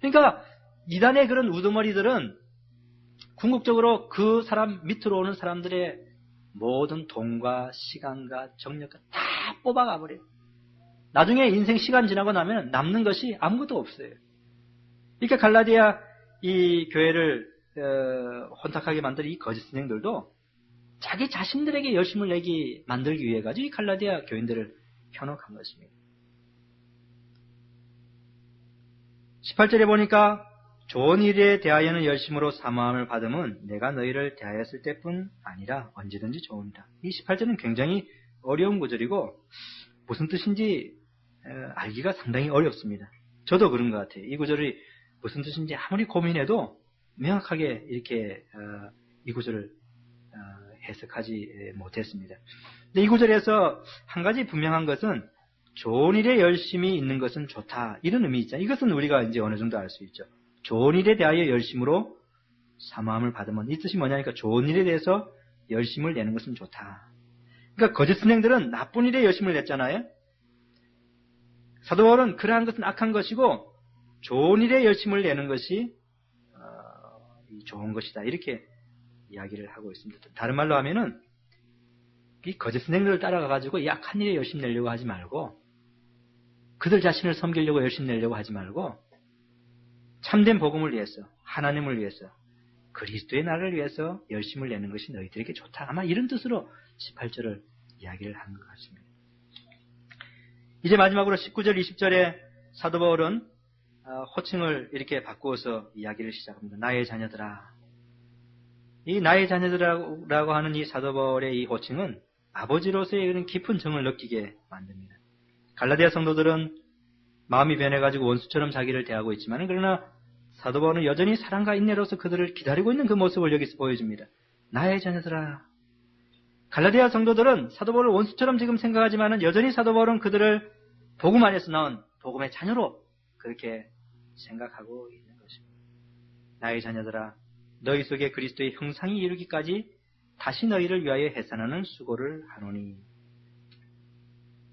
그러니까 이단의 그런 우두머리들은 궁극적으로 그 사람 밑으로 오는 사람들의 모든 돈과 시간과 정력과 다 뽑아가 버려요. 나중에 인생 시간 지나고 나면 남는 것이 아무것도 없어요. 그러니까 갈라디아 이 교회를 혼탁하게 만든 이 거짓 선생들도 자기 자신들에게 열심을 내기 만들기 위해 가지고 이 갈라디아 교인들을 현혹한 것입니다. 18절에 보니까 좋은 일에 대하여는 열심으로 사모함을 받음은 내가 너희를 대하였을 때뿐 아니라 언제든지 좋으니라. 이 18절은 굉장히 어려운 구절이고 무슨 뜻인지 알기가 상당히 어렵습니다. 저도 그런 것 같아요. 이 구절이 무슨 뜻인지 아무리 고민해도 명확하게 이렇게 이 구절을 해석하지 못했습니다. 근데 이 구절에서 한 가지 분명한 것은 좋은 일에 열심히 있는 것은 좋다, 이런 의미 있잖아요. 이것은 우리가 이제 어느 정도 알 수 있죠. 좋은 일에 대하여 열심으로 사모함을 받으면, 이 뜻이 뭐냐니까 좋은 일에 대해서 열심을 내는 것은 좋다. 그러니까 거짓 선생들은 나쁜 일에 열심을 냈잖아요. 사도 바울은 그러한 것은 악한 것이고 좋은 일에 열심을 내는 것이 좋은 것이다, 이렇게 이야기를 하고 있습니다. 다른 말로 하면은 이 거짓 선생들을 따라가가지고 이 악한 일에 열심히 내려고 하지 말고, 그들 자신을 섬기려고 열심히 내려고 하지 말고, 참된 복음을 위해서, 하나님을 위해서, 그리스도의 나라를 위해서 열심을 내는 것이 너희들에게 좋다, 아마 이런 뜻으로 18절을 이야기를 한 것 같습니다. 이제 마지막으로 19절, 20절에 사도 바울은 호칭을 이렇게 바꾸어서 이야기를 시작합니다. 나의 자녀들아. 이 나의 자녀들이라고 하는 이 사도 바울의 이 호칭은 아버지로서의 그런 깊은 정을 느끼게 만듭니다. 갈라디아 성도들은 마음이 변해가지고 원수처럼 자기를 대하고 있지만, 그러나 사도 바울은 여전히 사랑과 인내로서 그들을 기다리고 있는 그 모습을 여기서 보여줍니다. 나의 자녀들아. 갈라디아 성도들은 사도 바울을 원수처럼 지금 생각하지만 여전히 사도 바울은 그들을 복음 안에서 나온 복음의 자녀로 그렇게 생각하고 있는 것입니다. 나의 자녀들아, 너희 속에 그리스도의 형상이 이루기까지 다시 너희를 위하여 해산하는 수고를 하노니.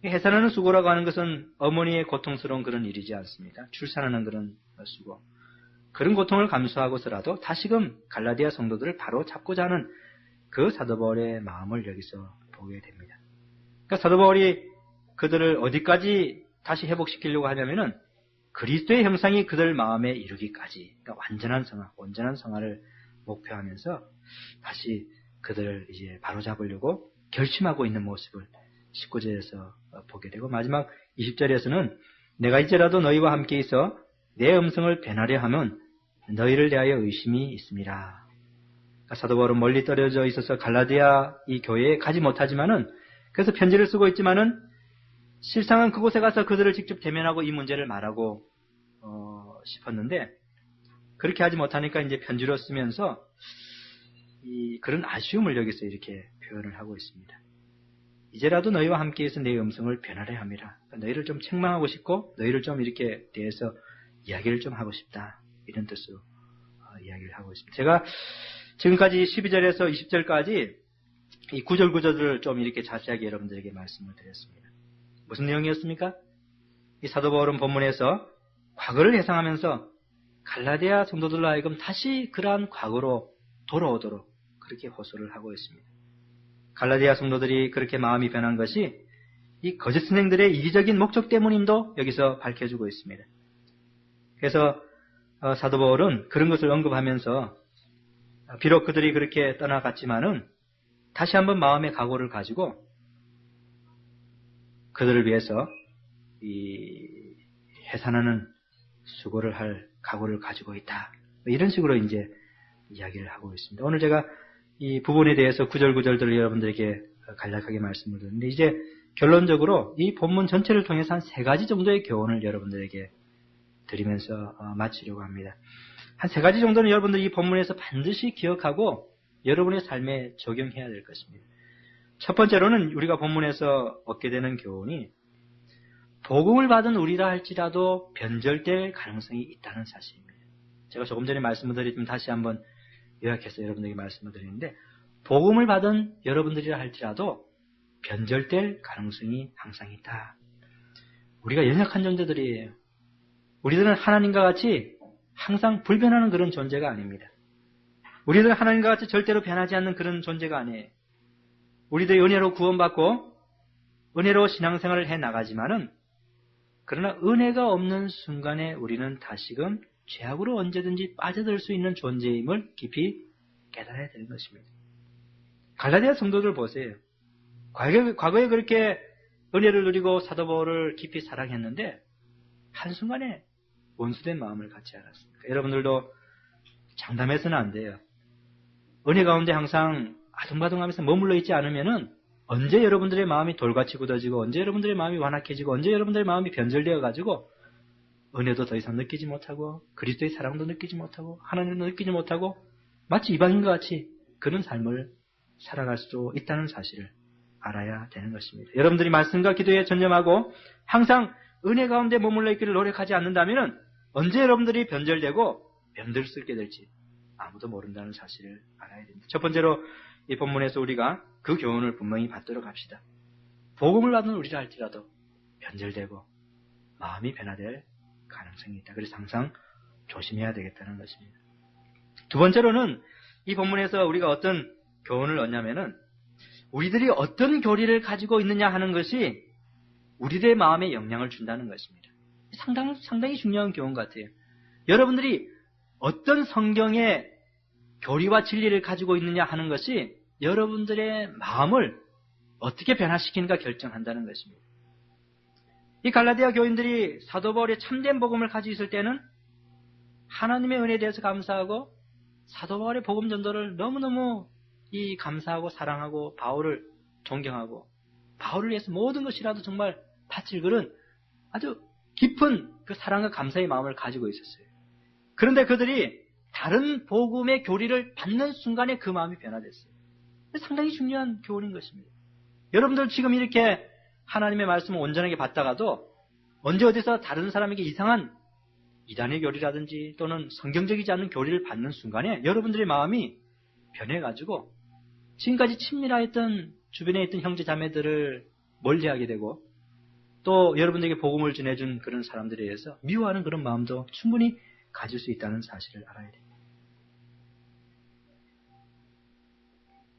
해산하는 수고라고 하는 것은 어머니의 고통스러운 그런 일이지 않습니까? 출산하는 그런 수고. 그런 고통을 감수하고서라도 다시금 갈라디아 성도들을 바로 잡고자 하는 그 사도 바울의 마음을 여기서 보게 됩니다. 그러니까 사도 바울이 그들을 어디까지 다시 회복시키려고 하냐면은 그리스도의 형상이 그들 마음에 이루기까지, 그러니까 완전한 성화, 온전한 성화를 목표하면서 다시 그들을 이제 바로잡으려고 결심하고 있는 모습을 19절에서 보게 되고, 마지막 20절에서는 내가 이제라도 너희와 함께 있어 내 음성을 변하려 하면 너희를 대하여 의심이 있음이라. 사도 바울은 멀리 떨어져 있어서 갈라디아 이 교회에 가지 못하지만은, 그래서 편지를 쓰고 있지만은 실상은 그곳에 가서 그들을 직접 대면하고 이 문제를 말하고 싶었는데 그렇게 하지 못하니까 이제 편지로 쓰면서 그런 아쉬움을 여기서 이렇게 표현을 하고 있습니다. 이제라도 너희와 함께해서 내 음성을 변하려 함이라. 그러니까 너희를 좀 책망하고 싶고 너희를 좀 이렇게 대해서 이야기를 좀 하고 싶다, 이런 뜻으로 이야기를 하고 있습니다. 제가 지금까지 12절에서 20절까지 이 구절구절을 좀 이렇게 자세하게 여러분들에게 말씀을 드렸습니다. 무슨 내용이었습니까? 이 사도 바울은 본문에서 과거를 회상하면서 갈라디아 성도들로 하여금 다시 그러한 과거로 돌아오도록 그렇게 호소를 하고 있습니다. 갈라디아 성도들이 그렇게 마음이 변한 것이 이 거짓 선생들의 이기적인 목적 때문임도 여기서 밝혀주고 있습니다. 그래서 사도 바울은 그런 것을 언급하면서 비록 그들이 그렇게 떠나갔지만은 다시 한번 마음의 각오를 가지고 그들을 위해서 이 해산하는 수고를 할 각오를 가지고 있다. 이런 식으로 이제 이야기를 하고 있습니다. 오늘 제가 이 부분에 대해서 구절구절들을 여러분들에게 간략하게 말씀을 드렸는데 이제 결론적으로 이 본문 전체를 통해서 한 3가지 정도의 교훈을 여러분들에게 드리면서 마치려고 합니다. 한 3가지 정도는 여러분들이 이 본문에서 반드시 기억하고 여러분의 삶에 적용해야 될 것입니다. 첫 번째로는 우리가 본문에서 얻게 되는 교훈이 복음을 받은 우리라 할지라도 변절될 가능성이 있다는 사실입니다. 제가 조금 전에 말씀을 드렸지만 다시 한번 요약해서 여러분들에게 말씀을 드리는데 복음을 받은 여러분들이라 할지라도 변절될 가능성이 항상 있다. 우리가 연약한 존재들이에요. 우리들은 하나님과 같이 항상 불변하는 그런 존재가 아닙니다. 우리들은 하나님과 같이 절대로 변하지 않는 그런 존재가 아니에요. 우리들이 은혜로 구원받고 은혜로 신앙생활을 해나가지만은 그러나 은혜가 없는 순간에 우리는 다시금 죄악으로 언제든지 빠져들 수 있는 존재임을 깊이 깨달아야 되는 것입니다. 갈라디아 성도들 보세요. 과거에 그렇게 은혜를 누리고 사도 바울을 깊이 사랑했는데 한순간에 원수된 마음을 갖지 않았습니까? 여러분들도 장담해서는 안 돼요. 은혜 가운데 항상 아둥바둥하면서 머물러 있지 않으면은 언제 여러분들의 마음이 돌같이 굳어지고 언제 여러분들의 마음이 완악해지고 언제 여러분들의 마음이 변절되어 가지고 은혜도 더 이상 느끼지 못하고 그리스도의 사랑도 느끼지 못하고 하나님도 느끼지 못하고 마치 이방인과 같이 그런 삶을 살아갈 수 있다는 사실을 알아야 되는 것입니다. 여러분들이 말씀과 기도에 전념하고 항상 은혜 가운데 머물러 있기를 노력하지 않는다면 언제 여러분들이 변절되고 병들게 될지 아무도 모른다는 사실을 알아야 됩니다. 첫 번째로 이 본문에서 우리가 그 교훈을 분명히 받도록 합시다. 복음을 받는 우리라 할지라도 변절되고 마음이 변화될 가능성이 있다. 그래서 항상 조심해야 되겠다는 것입니다. 두 번째로는 이 본문에서 우리가 어떤 교훈을 얻냐면은 우리들이 어떤 교리를 가지고 있느냐 하는 것이 우리들의 마음에 영향을 준다는 것입니다. 상당히 중요한 교훈 같아요. 여러분들이 어떤 성경의 교리와 진리를 가지고 있느냐 하는 것이 여러분들의 마음을 어떻게 변화시키는가 결정한다는 것입니다. 이 갈라디아 교인들이 사도 바울의 참된 복음을 가지고 있을 때는 하나님의 은혜에 대해서 감사하고 사도 바울의 복음 전도를 너무너무 감사하고 사랑하고 바울을 존경하고 바울을 위해서 모든 것이라도 정말 바칠 그런 아주 깊은 그 사랑과 감사의 마음을 가지고 있었어요. 그런데 그들이 다른 복음의 교리를 받는 순간에 그 마음이 변화됐어요. 상당히 중요한 교훈인 것입니다. 여러분들 지금 이렇게 하나님의 말씀을 온전하게 받다가도 언제 어디서 다른 사람에게 이상한 이단의 교리라든지 또는 성경적이지 않은 교리를 받는 순간에 여러분들의 마음이 변해가지고 지금까지 친밀하였던 주변에 있던 형제 자매들을 멀리하게 되고 또 여러분들에게 복음을 전해준 그런 사람들에 의해서 미워하는 그런 마음도 충분히 가질 수 있다는 사실을 알아야 됩니다.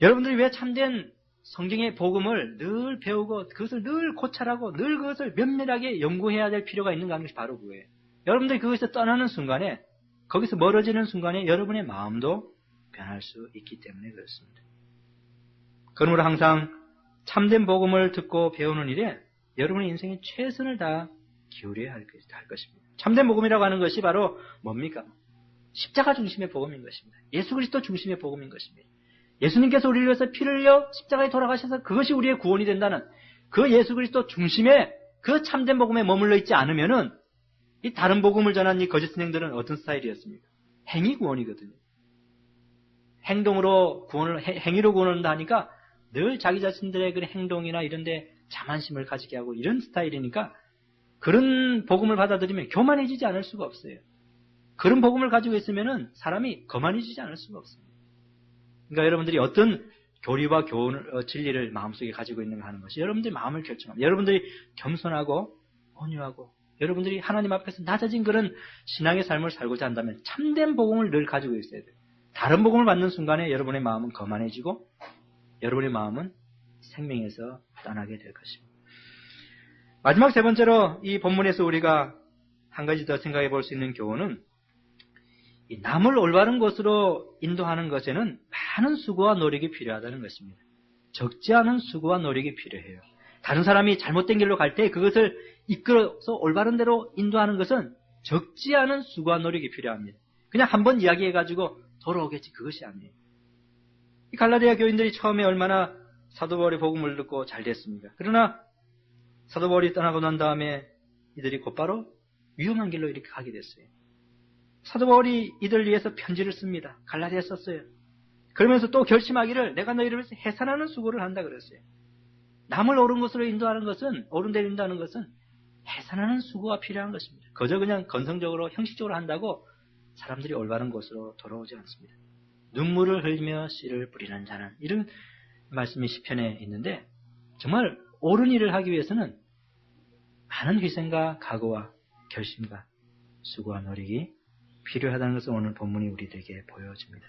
여러분들이 왜 참된 성경의 복음을 늘 배우고 그것을 늘 고찰하고 늘 그것을 면밀하게 연구해야 될 필요가 있는가 하는 것이 바로 그거예요. 여러분들이 그것에서 떠나는 순간에 거기서 멀어지는 순간에 여러분의 마음도 변할 수 있기 때문에 그렇습니다. 그러므로 항상 참된 복음을 듣고 배우는 일에 여러분의 인생에 최선을 다 기울여야 할 것입니다. 참된 복음이라고 하는 것이 바로 뭡니까? 십자가 중심의 복음인 것입니다. 예수 그리스도 중심의 복음인 것입니다. 예수님께서 우리를 위해서 피를 흘려 십자가에 돌아가셔서 그것이 우리의 구원이 된다는 그 예수 그리스도 중심의 그 참된 복음에 머물러 있지 않으면은 이 다른 복음을 전한 이 거짓 선생들은 어떤 스타일이었습니까? 행위 구원이거든요. 행동으로 구원을, 행위로 구원을 한다 하니까 늘 자기 자신들의 그 행동이나 이런데 자만심을 가지게 하고 이런 스타일이니까 그런 복음을 받아들이면 교만해지지 않을 수가 없어요. 그런 복음을 가지고 있으면은 사람이 거만해지지 않을 수가 없습니다. 그러니까 여러분들이 어떤 교리와 교훈을, 진리를 마음속에 가지고 있는가 하는 것이 여러분들의 마음을 결정합니다. 여러분들이 겸손하고 온유하고 여러분들이 하나님 앞에서 낮아진 그런 신앙의 삶을 살고자 한다면 참된 복음을 늘 가지고 있어야 돼요. 다른 복음을 받는 순간에 여러분의 마음은 거만해지고 여러분의 마음은 생명에서 떠나게 될 것입니다. 마지막 세 번째로 이 본문에서 우리가 한 가지 더 생각해 볼 수 있는 교훈은 남을 올바른 곳으로 인도하는 것에는 많은 수고와 노력이 필요하다는 것입니다. 적지 않은 수고와 노력이 필요해요. 다른 사람이 잘못된 길로 갈 때 그것을 이끌어서 올바른 대로 인도하는 것은 적지 않은 수고와 노력이 필요합니다. 그냥 한번 이야기해가지고 돌아오겠지, 그것이 아니에요. 이 갈라디아 교인들이 처음에 얼마나 사도 바울의 복음을 듣고 잘 됐습니까? 그러나 사도 바울이 떠나고 난 다음에 이들이 곧바로 위험한 길로 이렇게 가게 됐어요. 사도 바울이 이들 위해서 편지를 씁니다. 갈라디아에 썼어요. 그러면서 또 결심하기를 내가 너희를 위해서 해산하는 수고를 한다 그랬어요. 남을 옳은 곳으로 인도하는 것은, 옳은 데로 인도하는 것은 해산하는 수고가 필요한 것입니다. 그저 그냥 건성적으로 형식적으로 한다고 사람들이 올바른 곳으로 돌아오지 않습니다. 눈물을 흘리며 씨를 뿌리는 자는, 이런 말씀이 시편에 있는데 정말 옳은 일을 하기 위해서는 많은 희생과 각오와 결심과 수고와 노력이 필요하다는 것을 오늘 본문이 우리들에게 보여줍니다.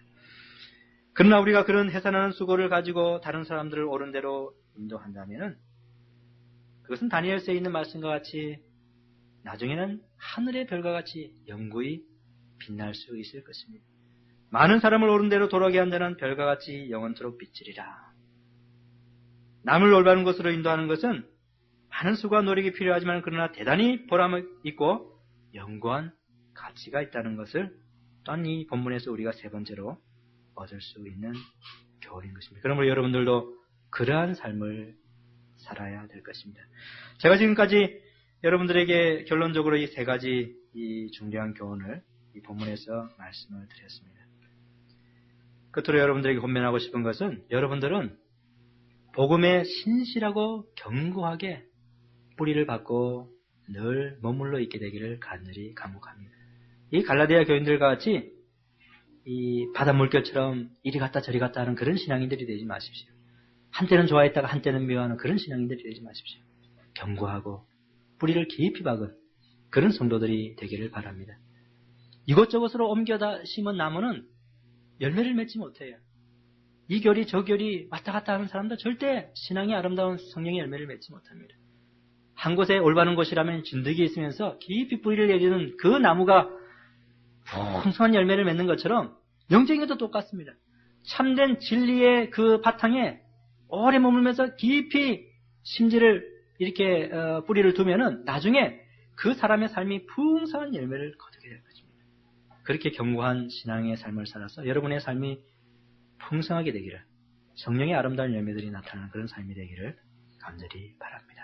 그러나 우리가 그런 해산하는 수고를 가지고 다른 사람들을 옳은 대로 인도한다면 그것은 다니엘서에 있는 말씀과 같이 나중에는 하늘의 별과 같이 영구히 빛날 수 있을 것입니다. 많은 사람을 옳은 대로 돌아오게 한 자는 별과 같이 영원토록 빛으리라. 남을 올바른 곳으로 인도하는 것은 많은 수고와 노력이 필요하지만 그러나 대단히 보람 있고 영구한 가치가 있다는 것을 또한 이 본문에서 우리가 세 번째로 얻을 수 있는 교훈인 것입니다. 그러므로 여러분들도 그러한 삶을 살아야 될 것입니다. 제가 지금까지 여러분들에게 결론적으로 이 세 가지 이 중요한 교훈을 이 본문에서 말씀을 드렸습니다. 끝으로 여러분들에게 권면하고 싶은 것은 여러분들은 복음에 신실하고 견고하게 뿌리를 받고 늘 머물러 있게 되기를 간절히 간구합니다. 이 갈라디아 교인들과 같이 이 바닷물결처럼 이리 갔다 저리 갔다 하는 그런 신앙인들이 되지 마십시오. 한때는 좋아했다가 한때는 미워하는 그런 신앙인들이 되지 마십시오. 견고하고 뿌리를 깊이 박은 그런 성도들이 되기를 바랍니다. 이것저것으로 옮겨다 심은 나무는 열매를 맺지 못해요. 이 결이 저 결이 왔다 갔다 하는 사람도 절대 신앙이 아름다운 성령의 열매를 맺지 못합니다. 한 곳에 올바른 곳이라면 진득이 있으면서 깊이 뿌리를 내리는 그 나무가 풍성한 열매를 맺는 것처럼 영적인도 똑같습니다. 참된 진리의 그 바탕에 오래 머물면서 깊이 심지를 이렇게 뿌리를 두면은 나중에 그 사람의 삶이 풍성한 열매를 거두게 될 것입니다. 그렇게 견고한 신앙의 삶을 살아서 여러분의 삶이 풍성하게 되기를, 성령의 아름다운 열매들이 나타나는 그런 삶이 되기를 간절히 바랍니다.